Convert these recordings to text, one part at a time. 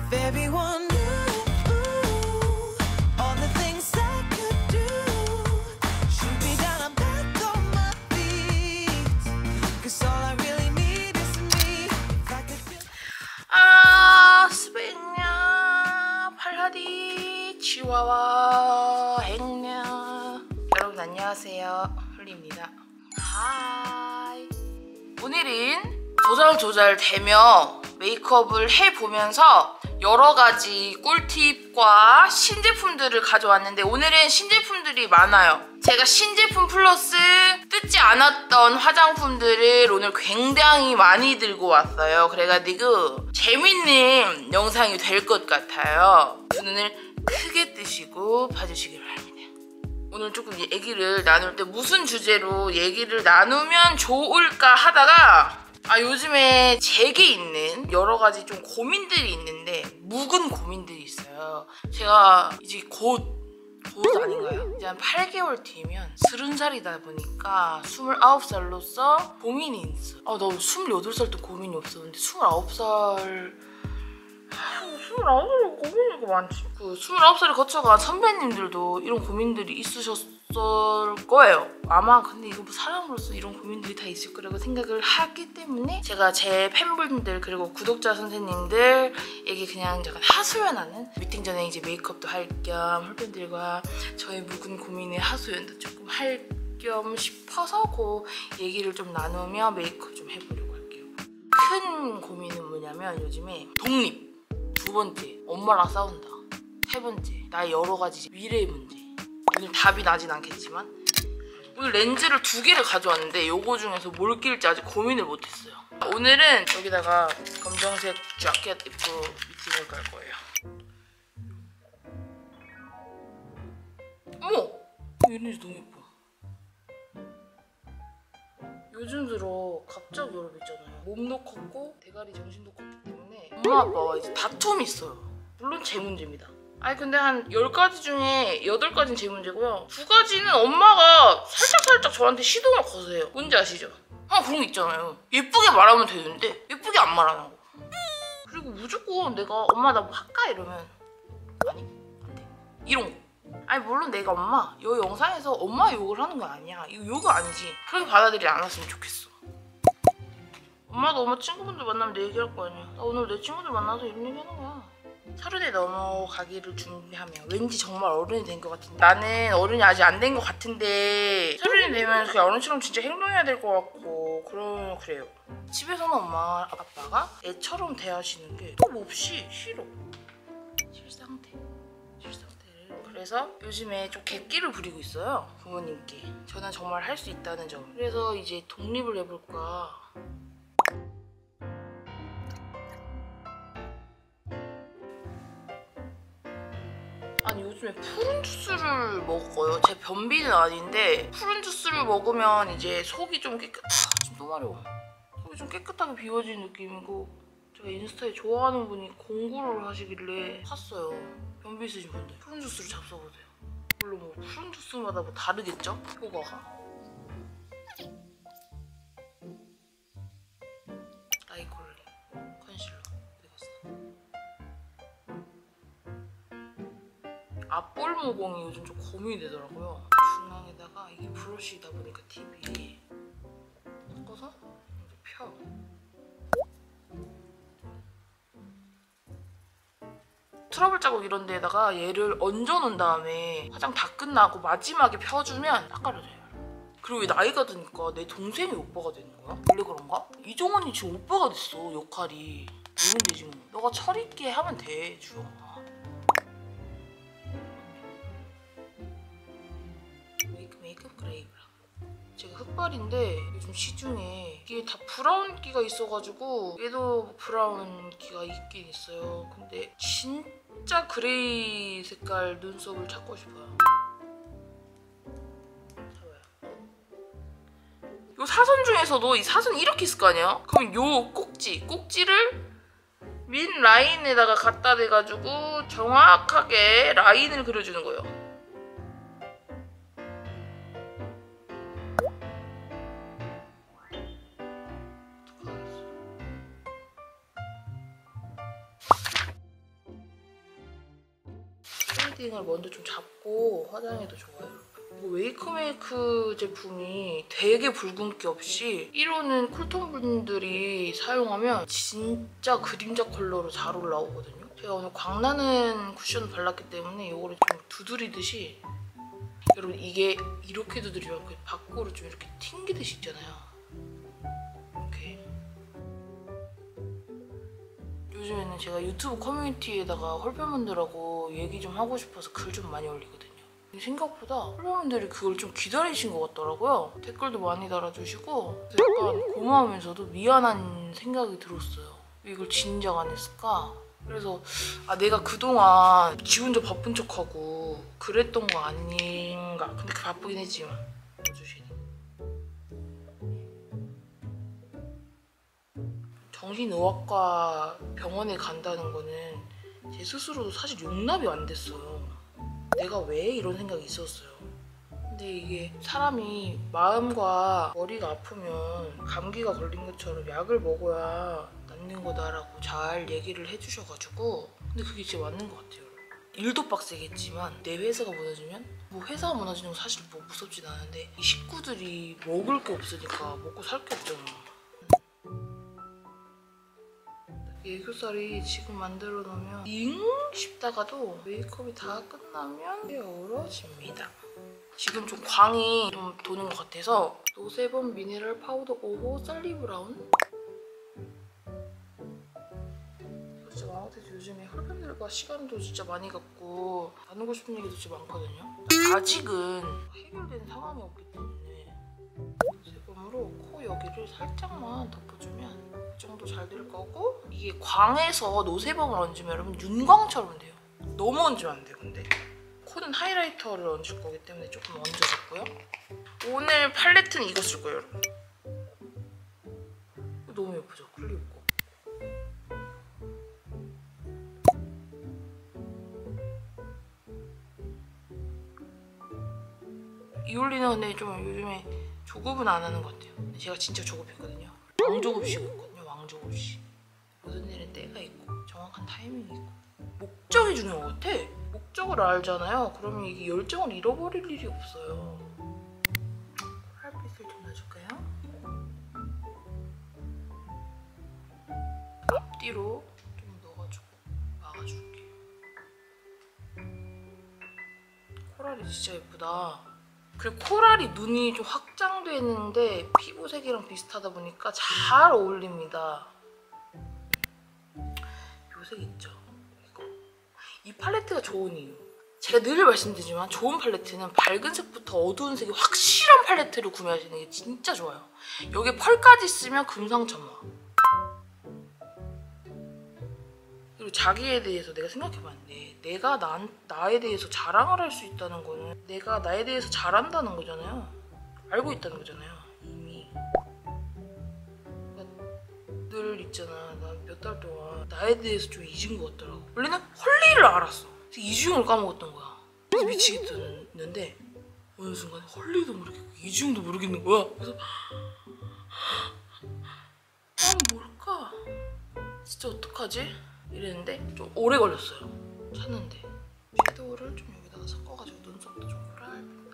If everyone knew all the things I could do, shoot me down, I'm back on my feet. 'Cause all I really need is me. If I could feel... 스페냐 팔라디 치와와 행냐. 여러분 안녕하세요, 홀리입니다. 하이. 오늘은 조잘조잘대며 메이크업을 해보면서 여러가지 꿀팁과 신제품들을 가져왔는데, 오늘은 신제품들이 많아요. 제가 신제품 플러스 뜯지 않았던 화장품들을 오늘 굉장히 많이 들고 왔어요. 그래가지고 재밌는 영상이 될 것 같아요. 눈을 크게 뜨시고 봐주시길 바랍니다. 오늘 조금 얘기를 나눌 때 무슨 주제로 얘기를 나누면 좋을까 하다가, 요즘에 제게 있는 여러 가지 좀 고민들이 있는데, 묵은 고민들이 있어요. 제가 이제 곧 아닌가요? 이제 한 8개월 뒤면 30살이다 보니까 29살로서 고민이 있어. 나 28살 때 고민이 없었는데 29살 고민이 많지. 29살을 거쳐간 선배님들도 이런 고민들이 있으셨을 거예요. 아마. 근데 이거 뭐 사람으로서 이런 고민들이 다 있을 거라고 생각을 하기 때문에 제가 제 팬분들 그리고 구독자 선생님들에게 그냥 약간 하소연하는, 미팅 전에 이제 메이크업도 할 겸 홀팬들과 저의 묵은 고민의 하소연도 조금 할 겸 싶어서 그 얘기를 좀 나누며 메이크업 좀 해보려고 할게요. 큰 고민은 뭐냐면 요즘에 독립, 두 번째 엄마랑 싸운다, 세 번째 나의 여러 가지 미래의 문제. 오늘 답이 나진 않겠지만 오늘 렌즈를 2개를 가져왔는데 요거 중에서 뭘 낄지 아직 고민을 못했어요. 오늘은 여기다가 검정색 자켓 입고 미팅을 갈 거예요. 어머! 이 렌즈 너무 예뻐. 요즘 들어 갑자기 여러분 있잖아요, 몸도 컸고 대가리 정신도 컸기 때문에 엄마 아빠와 이제 다툼이 있어요. 물론 제 문제입니다. 근데 한 10가지 중에 8가지는 제 문제고요. 2가지는 엄마가 살짝 저한테 시동을 거세요. 뭔지 아시죠? 그런 거 있잖아요. 예쁘게 말하면 되는데 예쁘게 안 말하는 거. 그리고 무조건 내가 엄마 나 뭐 할까? 이러면 아니, 안 돼. 이런 거. 물론 내가 엄마 이 영상에서 엄마 욕을 하는 건 아니야. 이거 욕은 아니지. 그렇게 받아들이지 않았으면 좋겠어. 엄마도 엄마 친구분들 만나면 내 얘기할 거 아니야. 나 오늘 내 친구들 만나서 이런 얘기 하는 거야. 30에 넘어가기를 준비하면 왠지 정말 어른이 된 것 같은데, 나는 어른이 아직 안 된 것 같은데 30이 되면 그냥 어른처럼 진짜 행동해야 될 것 같고 그래요. 집에서는 엄마 아빠가 애처럼 대하시는 게 또 몹시 싫어. 실상태를. 그래서 요즘에 좀 객기를 부리고 있어요, 부모님께. 저는 정말 할 수 있다는 점. 그래서 이제 독립을 해볼까. 요즘에 푸른 주스를 먹어요. 제 변비는 아닌데 푸른 주스를 먹으면 이제 속이 좀 지금 또 마려워. 속이 좀 깨끗하게 비워진 느낌이고, 제가 인스타에 좋아하는 분이 공구를 하시길래 샀어요. 변비 있으신 분들 푸른 주스를 잡숴보세요. 물론 뭐 푸른 주스마다 뭐 다르겠죠? 효과가. 아이콜리 컨실러 되겠어. 앞볼 모공이 요즘 좀 고민이 되더라고요. 중앙에다가 이게 브러쉬이다 보니까 팁이 섞어서 이렇게 펴. 트러블 자국 이런 데다가 얘를 얹어놓은 다음에 화장 다 끝나고 마지막에 펴주면 닦아져요. 그리고 왜 나이가 드니까 내 동생이 오빠가 되는 거야? 원래 그런가? 이정원이 지금 오빠가 됐어, 역할이. 누면 되지 뭐. 너가 철 있게 하면 돼, 주영아. 메이크업 그레이브랑. 제가 흑발인데 요즘 시중에 이게 다 브라운기가 있어가지고 얘도 브라운기가 있긴 있어요. 근데 진짜 그레이 색깔 눈썹을 찾고 싶어요. 잡아요. 요 사선 중에서도 이 사선이 이렇게 있을 거 아니야? 그럼 요 꼭지를 민 라인에다가 갖다 대가지고 정확하게 라인을 그려주는 거예요. 쉐이딩을 먼저 좀 잡고 화장해도 좋아요. 이거 웨이크메이크 제품이 되게 붉은기 없이 1호는 쿨톤 분들이 사용하면 진짜 그림자 컬러로 잘 올라오거든요. 제가 오늘 광나는 쿠션을 발랐기 때문에 이거를 좀 두드리듯이, 여러분 이게 이렇게 두드리면 그 밖으로 좀 이렇게 튕기듯이 있잖아요. 이렇게. 요즘에는 제가 유튜브 커뮤니티에다가 홀편분들하고 얘기 좀 하고 싶어서 글 좀 많이 올리거든요. 생각보다 홀편분들이 그걸 좀 기다리신 것 같더라고요. 댓글도 많이 달아주시고 그래서 약간 고마우면서도 미안한 생각이 들었어요. 왜 이걸 진작 안 했을까? 그래서 내가 그동안 지 혼자 바쁜 척하고 그랬던 거 아닌가. 근데 바쁘긴 했지만 주시니. 정신의학과 병원에 간다는 거는 제 스스로도 사실 용납이 안 됐어요. 내가 왜 이런 생각이 있었어요. 근데 이게 사람이 마음과 머리가 아프면 감기가 걸린 것처럼 약을 먹어야 낫는 거다라고 잘 얘기를 해주셔가지고, 근데 그게 진짜 맞는 것 같아요. 일도 빡세겠지만 내 회사가 무너지면, 뭐 회사가 무너지는 건 사실 뭐 무섭진 않은데 이 식구들이 먹을 게 없으니까 먹고 살 게 없잖아. 애교살이 지금 만들어 놓으면 잉 싶다가도 메이크업이 다 끝나면 게으러집니다. 지금 좀 광이 좀 도는 것 같아서 노세범 미네랄 파우더 5호 쌀리 브라운. 진짜 마음 같아서 요즘에 홀편들과 시간도 진짜 많이 갖고 나누고 싶은 얘기도 진짜 많거든요. 아직은 해결된 상황이 없기 때문에 노세범으로 코 여기를 살짝만 덮어주면 그 정도 잘 될 거고, 이게 광에서 노세범을 얹으면 여러분 윤광처럼 돼요. 너무 얹으면 안 돼요. 근데 코는 하이라이터를 얹을 거기 때문에 조금 얹어줬고요. 오늘 팔레트는 이거 쓸 거예요, 여러분. 너무 예쁘죠? 클립 거. 이올리는 근데 좀 요즘에 조급은 안 하는 것 같아요. 근데 제가 진짜 조급했거든요. 왕조급식이었거든요. 왕조급식. 모든 일은 때가 있고 정확한 타이밍이 있고 목적이 중요한 것 같아. 목적을 알잖아요. 그러면 이게 열정을 잃어버릴 일이 없어요. 코랄빛을 좀 넣어줄까요? 앞뒤로 좀 넣어가지고 막아줄게요. 코랄이 진짜 예쁘다. 그리고 코랄이 눈이 좀 확장되는데 피부색이랑 비슷하다 보니까 잘 어울립니다. 색 있죠? 이거. 이 팔레트가 좋은 이유. 제가 늘 말씀드리지만 좋은 팔레트는 밝은 색부터 어두운 색이 확실한 팔레트를 구매하시는 게 진짜 좋아요. 여기에 펄까지 쓰면 금상첨화. 그리고 자기에 대해서 내가 생각해봤는데 내가 나에 대해서 자랑을 할 수 있다는 거는 내가 나에 대해서 잘한다는 거잖아요. 알고 있다는 거잖아요. 이미. 늘 있잖아. 난 몇 달 동안 나에 대해서 좀 잊은 것 같더라고. 원래는 헐리를 알았어. 이주영을 까먹었던 거야. 그래서 미치겠었는데 어느 순간 헐리도 모르겠고 이주영도 모르겠는 거야. 그래서 뭘까? 진짜 어떡하지? 이랬는데 좀 오래 걸렸어요. 찾는데 섀도우를 좀 여기다가 섞어가지고 눈썹도 좀 코랄빛.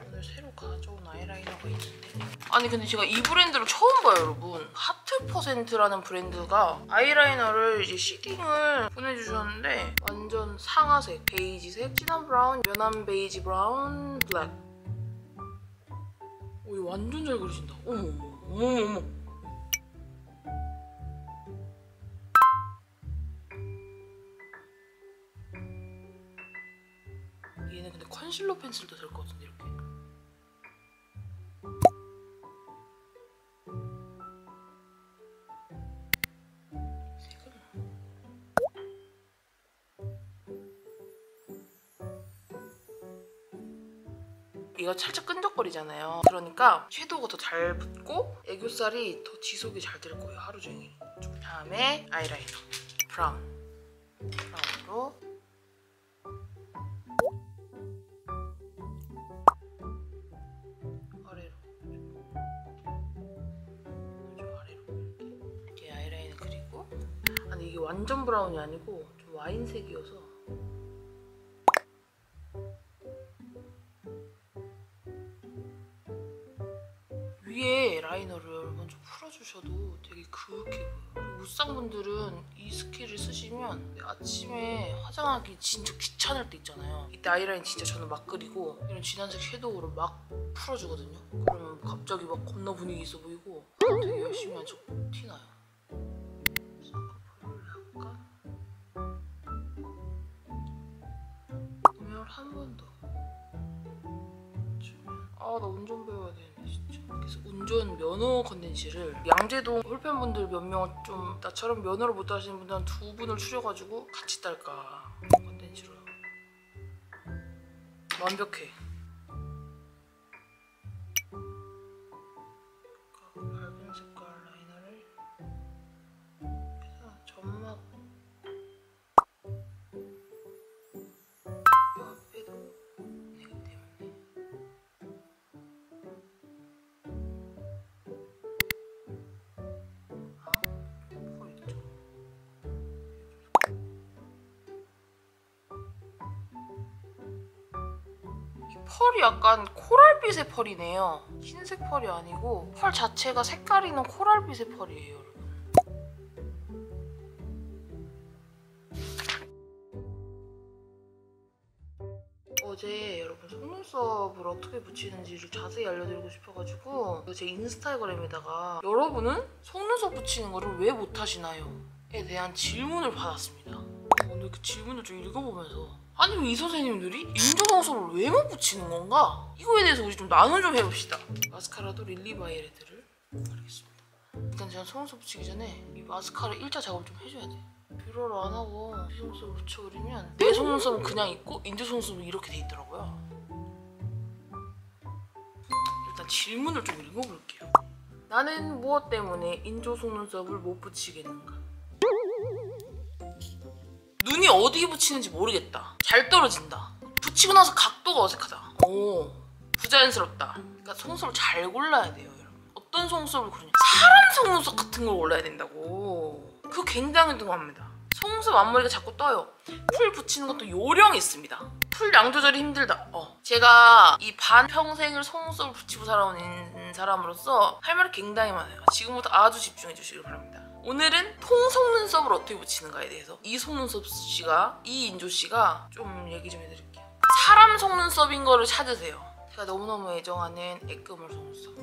오늘 새로 가져온 아이라이너가 있는데, 아니 근데 제가 이 브랜드를 처음 봐요, 여러분. 하트%라는 브랜드가 아이라이너를 이제 시딩을 보내주셨는데 완전 상아색, 베이지색, 진한 브라운, 연한 베이지 브라운, 블랙. 오, 이거 완전 잘 그리신다. 어머. 얘는 근데 컨실러 펜슬도 될 것 같은데 이렇게. 얘가 살짝 끈적거리잖아요. 그러니까 섀도우가 더 잘 붙고 애교살이 더 지속이 잘 될 거예요, 하루 종일. 다음에 아이라이너 브라운으로 아래로 이렇게 아이라이너 그리고, 아니 이게 완전 브라운이 아니고 좀 와인색이어서 위에 라이너를 먼저 풀어주셔도 되게 그윽해 보여요. 무쌍분들은 이 스킬을 쓰시면 아침에 화장하기 진짜 귀찮을 때 있잖아요. 이때 아이라인 진짜 저는 막 그리고 이런 진한색 섀도우로 막 풀어주거든요. 그러면 갑자기 막 겁나 분위기 있어 보이고 되게 열심히 한 척 티나요. 쌍꺼풀을 약간 음영을 한 번 더 주면 나 운전 배워야 되는데 진짜. 그래서 운전 면허 컨텐츠를 양재동 홀팬분들 몇 명 좀 나처럼 면허를 못 따시는 분들 한 2분을 추려가지고 같이 딸까 컨텐츠로 완벽해. 밝은 색깔 라이너를 해서 점막 이 앞에도 내기 때문에 펄 있죠. 이 펄이 약간 코랄빛의 펄이네요. 흰색 펄이 아니고 펄 자체가 색깔 있는 코랄빛의 펄이에요, 여러분. 어제 여러분 속눈썹을 어떻게 붙이는지를 자세히 알려드리고 싶어가지고 제 인스타그램에다가 여러분은 속눈썹 붙이는 거를 왜 못하시나요? 에 대한 질문을 받았습니다. 오늘 그 질문을 좀 읽어보면서 아니 이 선생님들이 인조속눈썹을 왜 못 붙이는 건가? 이거에 대해서 우리 좀 나눠 좀 해봅시다. 마스카라도 릴리바이레드를 바르겠습니다. 일단 제가 속눈썹 붙이기 전에 이 마스카라 1차 작업을 좀 해줘야 돼요. 뷰러를 안 하고 이 속눈썹을 붙여버리면 내 속눈썹은 그냥 있고 인조 속눈썹은 이렇게 돼 있더라고요. 일단 질문을 좀 읽어볼게요. 나는 무엇 때문에 인조 속눈썹을 못 붙이겠는가? 눈이 어디에 붙이는지 모르겠다. 잘 떨어진다. 붙이고 나서 각도가 어색하다. 오, 부자연스럽다. 그러니까 속눈썹을 잘 골라야 돼요, 여러분. 어떤 속눈썹을 고르냐? 사람 속눈썹 같은 걸 골라야 된다고. 그거 굉장히 궁금합니다. 속눈썹 앞머리가 자꾸 떠요. 풀 붙이는 것도 요령이 있습니다. 풀 양 조절이 힘들다. 제가 이 반평생을 속눈썹을 붙이고 살아온 사람으로서 할 말이 굉장히 많아요. 지금부터 아주 집중해 주시길 바랍니다. 오늘은 통 속눈썹을 어떻게 붙이는가에 대해서 이 속눈썹 씨가, 이 인조 씨가 좀 얘기 좀 해드릴게요. 사람 속눈썹인 거를 찾으세요. 제가 너무너무 애정하는 애끄물 속눈썹.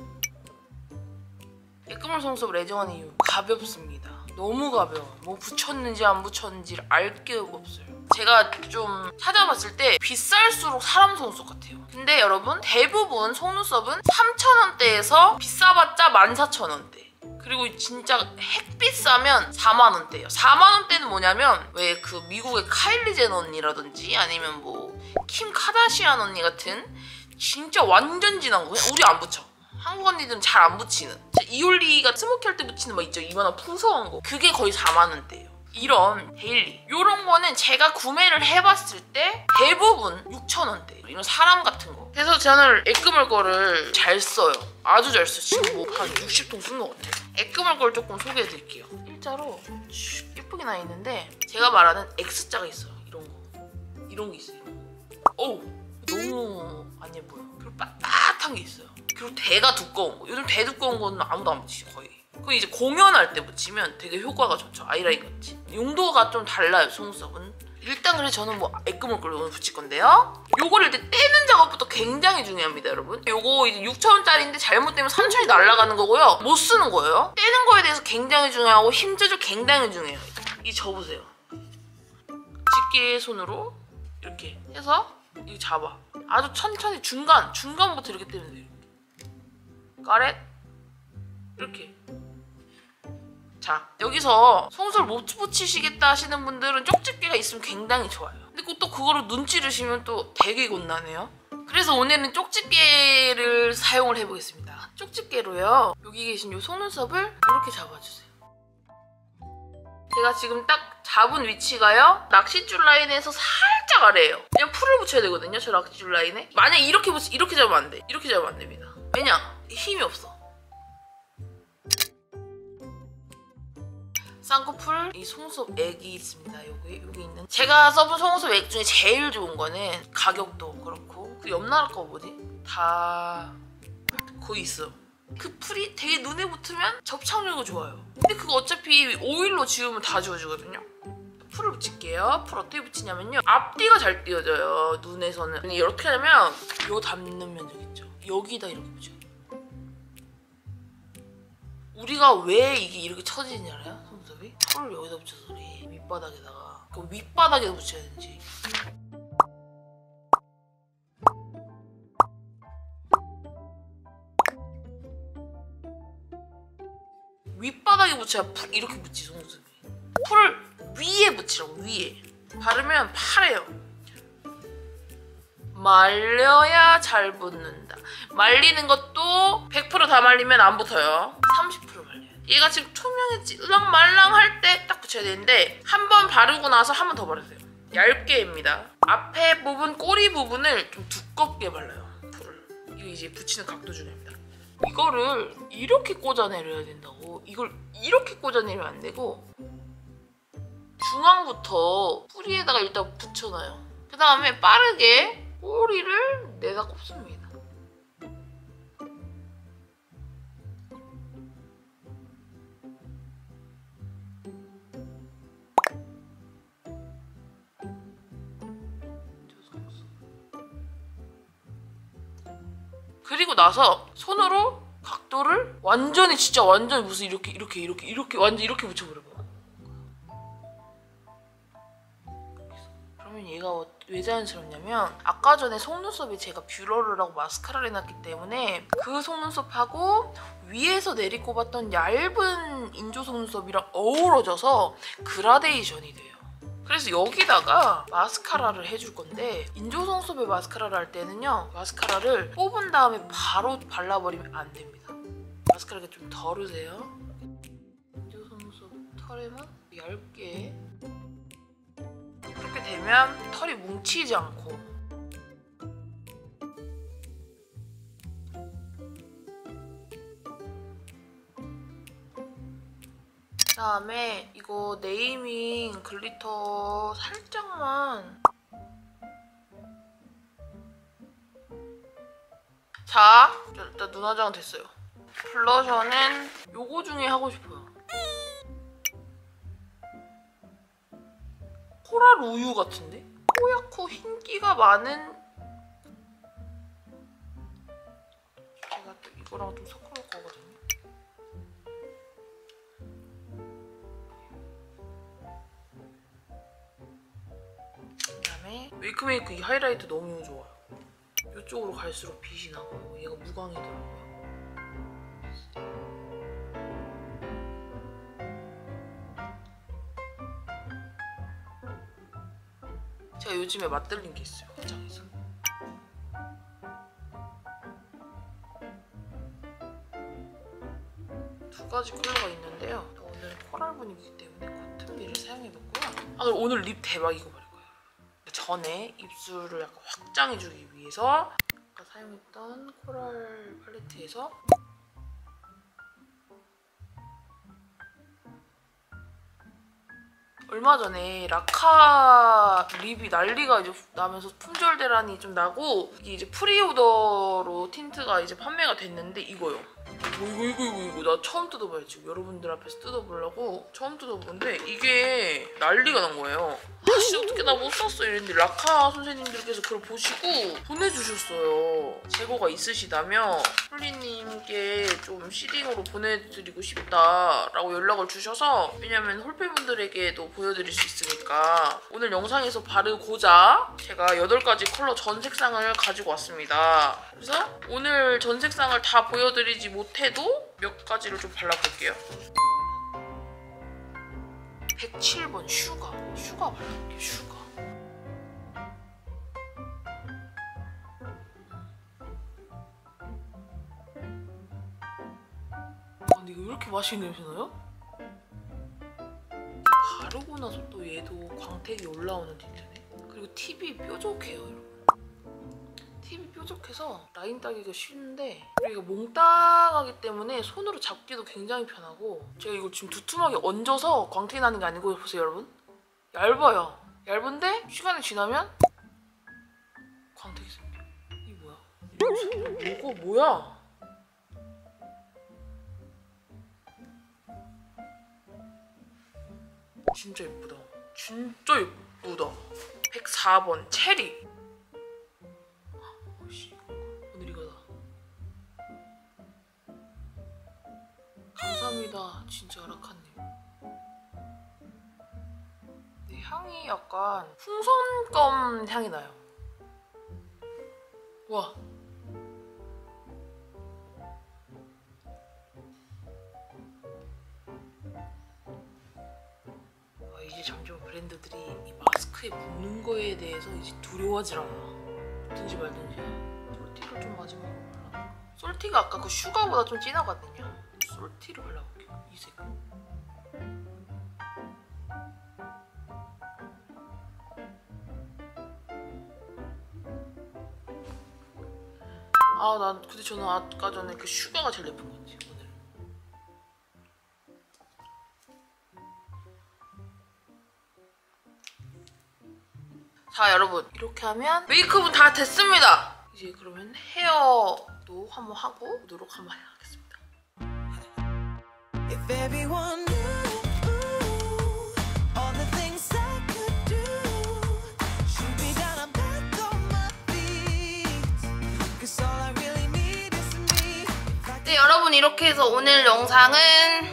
애끄물 속눈썹을 애정하는 이유, 가볍습니다. 너무 가벼워. 뭐 붙였는지 안 붙였는지를 알 게 없어요. 제가 좀 찾아봤을 때 비쌀수록 사람 속눈썹 같아요. 근데 여러분 대부분 속눈썹은 3,000원대에서 비싸봤자 14,000원대. 그리고 진짜 핵 비싸면 4만원대예요. 4만원대는 뭐냐면 왜 그 미국의 카일리 제너 언니라든지 아니면 뭐 킴 카다시안 언니 같은 진짜 완전 진한 거 그냥 우리 안 붙여. 한국 언니들은 잘 안 붙이는 이올리가 스모키 할 때 붙이는 거 있죠? 이만한 풍성한 거 그게 거의 4만원대예요. 이런 데일리 이런 거는 제가 구매를 해봤을 때 대부분 6,000원대 이런 사람 같은 거. 그래서 저는 애끄물 거를 잘 써요. 아주 잘 써요. 지금 뭐 한 60통 쓴 것 같아요. 애끄물 걸 조금 소개해드릴게요. 일자로 예쁘게 나 있는데 제가 말하는 X자가 있어요. 이런 게 있어요. 어우 너무 안 예뻐요. 그리고 빳빳한 게 있어요. 그리고 대가 두꺼운 거. 요즘 대 두꺼운 거는 아무도 안 붙이죠 거의. 그 이제 공연할 때 붙이면 되게 효과가 좋죠. 아이라인 같이. 용도가 좀 달라요 속눈썹은. 일단 그래서 저는 뭐 애끄물 걸 오늘 붙일 건데요. 요거를 일단 떼는 작업부터 굉장히 중요합니다 여러분. 요거 이제 6,000원짜리인데 잘못되면 3,000원이 날아가는 거고요. 못 쓰는 거예요. 떼는 거에 대해서 굉장히 중요하고 힘 조절 굉장히 중요해요. 이 접으세요. 집게 손으로 이렇게 해서 이거 잡아. 아주 천천히 중간부터 이렇게 떼면 돼요. 까렛 이렇게. 자 여기서 속눈썹을 못 붙이시겠다 하시는 분들은 쪽집게가 있으면 굉장히 좋아요. 근데 또 그거를 눈 찌르시면 또 되게 곤란해요. 그래서 오늘은 쪽집게를 사용을 해보겠습니다. 쪽집게로요. 여기 계신 이 속눈썹을 이렇게 잡아주세요. 제가 지금 딱 잡은 위치가요. 낚싯줄 라인에서 살짝 아래예요. 그냥 풀을 붙여야 되거든요. 저 낚싯줄 라인에. 만약에 이렇게 잡으면 안 돼. 이렇게 잡으면 안 됩니다. 왜냐? 힘이 없어. 쌍꺼풀 이 속눈썹 액이 있습니다. 여기 있는 제가 써본 속눈썹 액 중에 제일 좋은 거는 가격도 그렇고 그 옆나라 거 뭐지? 다 거의 있어. 그 풀이 되게 눈에 붙으면 접착력이 좋아요. 근데 그거 어차피 오일로 지우면 다 지워지거든요. 풀을 붙일게요. 풀 어떻게 붙이냐면요. 앞뒤가 잘 띄어져요. 눈에서는. 근데 어떻게 하냐면 요 닿는 면적 있죠. 여기다 이렇게 붙여요. 우리가 왜 이게 이렇게 처지는지 알아요? 속눈썹이? 풀을 여기다 붙여서 그래. 밑바닥에다가. 그 윗바닥에다 붙여야 되는지. 윗바닥에 붙여야 이렇게 붙지 속눈썹이. 풀을 위에 붙이라고 위에. 바르면 파래요. 말려야 잘 붙는다. 말리는 것도 100% 다 말리면 안 붙어요. 30% 말려요. 얘가 지금 투명해지 말랑 할 때 딱 붙여야 되는데 한 번 바르고 나서 한 번 더 바르세요. 얇게입니다. 앞에 부분 꼬리 부분을 좀 두껍게 발라요. 풀을. 이거 이제 붙이는 각도 중요합니다. 이거를 이렇게 꽂아내려야 된다고. 이걸 이렇게 꽂아내면 안 되고 중앙부터 뿌리에다가 일단 붙여놔요. 그 다음에 빠르게 꼬리를 내다 꼽습니다. 그리고 나서 손으로 각도를 완전히 진짜 완전히 무슨 이렇게 완전 이렇게 붙여버려요. 그러면 얘가 왜 자연스럽냐면 아까 전에 속눈썹에 제가 뷰러를 하고 마스카라를 해놨기 때문에 그 속눈썹하고 위에서 내리꼽았던 얇은 인조 속눈썹이랑 어우러져서 그라데이션이 돼요. 그래서 여기다가 마스카라를 해줄 건데 인조 속눈썹에 마스카라를 할 때는요. 마스카라를 뽑은 다음에 바로 발라버리면 안 됩니다. 마스카라가 좀 덜으세요. 인조 속눈썹 털에만 얇게 이렇게 되면 털이 뭉치지 않고 그다음에 이거 네이밍 글리터 살짝만 자 일단 눈 화장은 됐어요. 블러셔는 요거 중에 하고 싶어요. 코랄 우유 같은데? 뽀얗고 흰기가 많은 제가 또 이거랑 좀 섞어볼 거거든요. 그다음에 웨이크메이크 이 하이라이트 너무 좋아요. 이쪽으로 갈수록 빛이 나고 얘가 무광이더라고요. 제가 요즘에 맛들린 게 있어요. 화장에서. 두 가지 컬러가 있는데요. 오늘 코랄 분위기이기 때문에 코튼비를 사용해봤고요. 아, 오늘 립 대박 이거 바를 거예요. 전에 입술을 약간 확장해주기 위해서 아까 사용했던 코랄 팔레트에서 얼마 전에 라카 립이 난리가 이제 나면서 품절 대란이 좀 나고 이게 이제 프리오더로 틴트가 이제 판매가 됐는데 이거요. 이거 나 처음 뜯어봐요. 지금 여러분들 앞에서 뜯어보려고 처음 뜯어보는데 이게 난리가 난 거예요. 아씨 어떻게 나 못 샀어 이랬는데 라카 선생님들께서 그걸 보시고 보내주셨어요. 재고가 있으시다면 홀리님께 좀 시딩으로 보내드리고 싶다라고 연락을 주셔서 왜냐면 홀팬분들에게도 보여드릴 수 있으니까 오늘 영상에서 바르고자 제가 8가지 컬러 전 색상을 가지고 왔습니다. 그래서 오늘 전 색상을 다 보여드리지 못해도 몇 가지를 좀 발라볼게요. 107번 슈가 발라볼게요. 슈가. 근데 이거 왜 이렇게 맛있는 냄새 나요? 바르고 나서 또 얘도 광택이 올라오는 틴트네. 그리고 팁이 뾰족해요, 여러분. 팁이 뾰족해서 라인 따기가 쉬운데 그리고 이거 몽땅하기 때문에 손으로 잡기도 굉장히 편하고 제가 이걸 지금 두툼하게 얹어서 광택이 나는 게 아니고 보세요, 여러분. 얇아요. 얇은데 시간이 지나면 광택이 생겨. 이게 뭐야? 이거 뭐야? 진짜 예쁘다. 진짜 예쁘다. 104번 체리. 어씨, 오늘 이거다. 감사합니다. 진짜 아라카님. 네, 향이 약간 풍선껌 향이 나요. 와. 이제 점점 브랜드들이 이 마스크에 묻는 거에 대해서 이제 두려워하질 않아. 묻든지 말든지. 솔티를 좀 마지막으로 발라볼까? 솔티가 아까 그 슈가보다 좀 진하거든요. 솔티를 발라볼게요. 이 색. 난 근데 저는 아까 전에 그 슈가가 제일 예쁜 것 같아요. 오늘. 자, 여러분, 이렇게 하면 메이크업은 다 됐습니다. 이제 그러면 헤어도 한번 하고 오도록 한번 하겠습니다. If everyone knew all the things I could do, shoot me down, I'm back on my feet. 'Cause all I really need is me. 네, 여러분, 이렇게 해서 오늘 영상은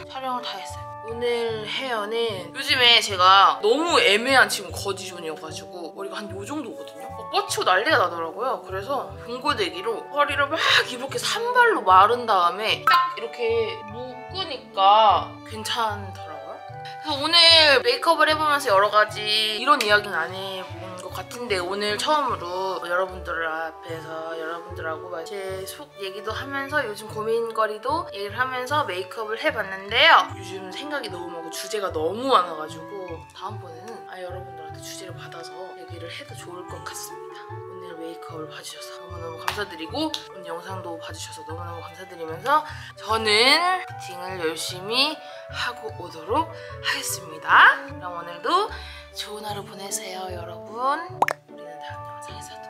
촬영을 다 했어요. 오늘 헤어는 요즘에 제가 너무 애매한 지금 거지존이어가지고 머리가 한 요 정도거든요. 뻗치고 난리가 나더라고요. 그래서 봉고데기로 머리를 막 이렇게 산발로 마른 다음에 딱 이렇게 묶으니까 괜찮더라고요. 그래서 오늘 메이크업을 해보면서 여러 가지 이런 이야기는 안 해본 것 같은데 오늘 처음으로 여러분들 앞에서 여러분들하고 제 속 얘기도 하면서 요즘 고민거리도 얘기를 하면서 메이크업을 해봤는데요. 요즘 생각이 너무 많고 주제가 너무 많아가지고 다음번에는 여러분들한테 주제를 받아서 얘기를 해도 좋을 것 같습니다. 오늘 메이크업을 봐주셔서 너무너무 감사드리고 오늘 영상도 봐주셔서 너무너무 감사드리면서 저는 피팅을 열심히 하고 오도록 하겠습니다. 그럼 오늘도 좋은 하루 보내세요, 여러분. 우리는 다음 영상에서